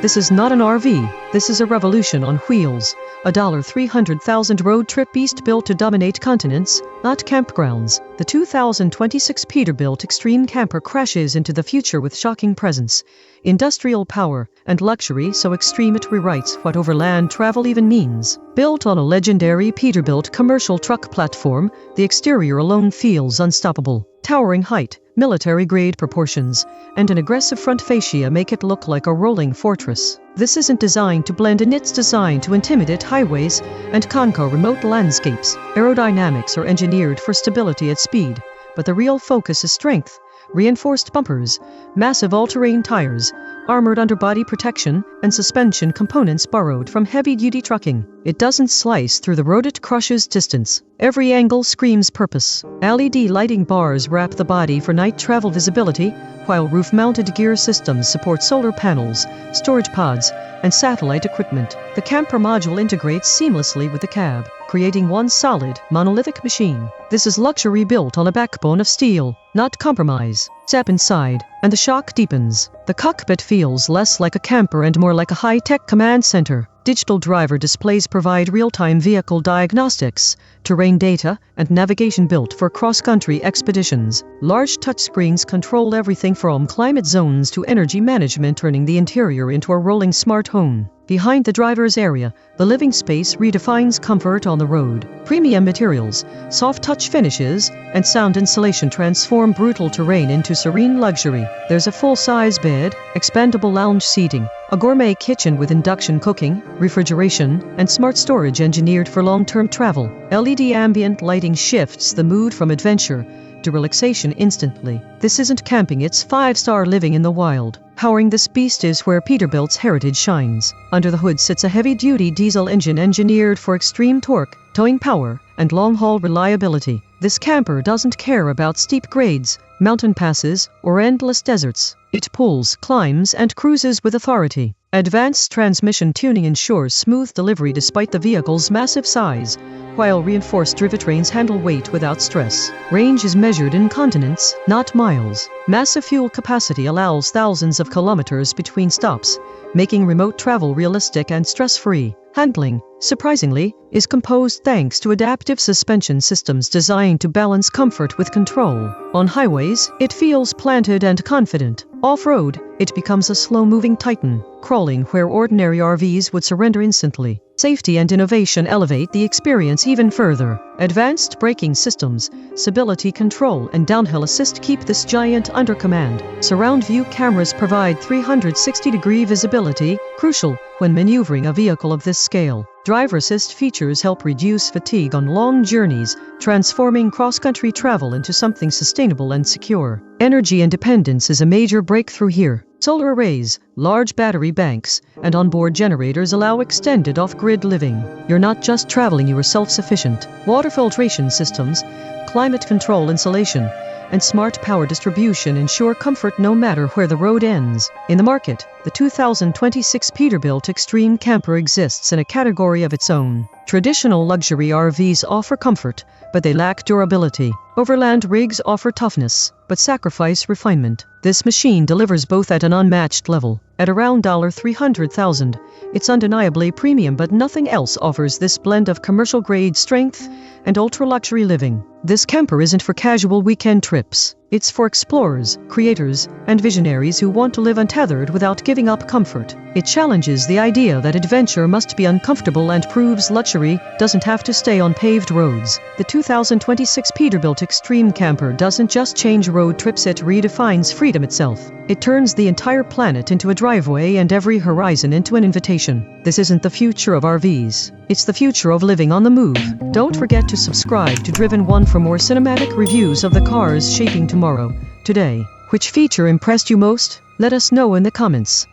This is not an RV, this is a revolution on wheels. A $300,000 road trip beast built to dominate continents, not campgrounds. The 2026 Peterbilt Extreme Camper crashes into the future with shocking presence, industrial power, and luxury so extreme it rewrites what overland travel even means. Built on a legendary Peterbilt commercial truck platform, the exterior alone feels unstoppable. Towering height, military-grade proportions, and an aggressive front fascia make it look like a rolling fortress. This isn't designed to blend in, it's designed to intimidate highways and conquer remote landscapes. Aerodynamics are engineered for stability at speed, but the real focus is strength. Reinforced bumpers, massive all-terrain tires, armored underbody protection, and suspension components borrowed from heavy-duty trucking. It doesn't slice through the road, it crushes distance. Every angle screams purpose. LED lighting bars wrap the body for night travel visibility, while roof-mounted gear systems support solar panels, storage pods, and satellite equipment. The camper module integrates seamlessly with the cab, creating one solid, monolithic machine. This is luxury built on a backbone of steel, not compromise. Step inside, and the shock deepens. The cockpit feels less like a camper and more like a high-tech command center. Digital driver displays provide real-time vehicle diagnostics, terrain data, and navigation built for cross-country expeditions. Large touchscreens control everything from climate zones to energy management, turning the interior into a rolling smart home. Behind the driver's area, the living space redefines comfort on the road. Premium materials, soft touch finishes, and sound insulation transform brutal terrain into serene luxury. There's a full-size bed, expandable lounge seating, a gourmet kitchen with induction cooking, refrigeration, and smart storage engineered for long-term travel. LED ambient lighting shifts the mood from adventure to relaxation instantly. This isn't camping, it's 5-star living in the wild. Powering this beast is where Peterbilt's heritage shines. Under the hood sits a heavy-duty diesel engine engineered for extreme torque, towing power, and long-haul reliability. This camper doesn't care about steep grades, mountain passes, or endless deserts. It pulls, climbs, and cruises with authority. Advanced transmission tuning ensures smooth delivery despite the vehicle's massive size, while reinforced drivetrains handle weight without stress. Range is measured in continents, not miles. Massive fuel capacity allows thousands of kilometers between stops, making remote travel realistic and stress-free. Handling, surprisingly, is composed thanks to adaptive suspension systems designed to balance comfort with control. On highways, it feels planted and confident. Off-road, it becomes a slow-moving titan, crawling where ordinary RVs would surrender instantly. Safety and innovation elevate the experience even further. Advanced braking systems, stability control, and downhill assist keep this giant under command. Surround view cameras provide 360-degree visibility, crucial when maneuvering a vehicle of this scale. Driver assist features help reduce fatigue on long journeys, transforming cross-country travel into something sustainable and secure. Energy independence is a major breakthrough here. Solar arrays, large battery banks, and onboard generators allow extended off-grid living. You're not just traveling, you are self-sufficient. Water filtration systems, climate control insulation, and smart power distribution ensure comfort no matter where the road ends. In the market, the 2026 Peterbilt Extreme Camper exists in a category of its own. Traditional luxury RVs offer comfort, but they lack durability. Overland rigs offer toughness, but sacrifice refinement. This machine delivers both at an unmatched level. At around $300,000, it's undeniably premium, but nothing else offers this blend of commercial-grade strength and ultra-luxury living. This camper isn't for casual weekend trips. It's for explorers, creators, and visionaries who want to live untethered without giving up comfort. It challenges the idea that adventure must be uncomfortable and proves luxury doesn't have to stay on paved roads. The 2026 Peterbilt Extreme Camper doesn't just change road trips, it redefines freedom itself. It turns the entire planet into a driveway and every horizon into an invitation. This isn't the future of RVs. It's the future of living on the move. Don't forget to subscribe to Driven One for more cinematic reviews of the cars shaping tomorrow. Today, which feature impressed you most? Let us know in the comments.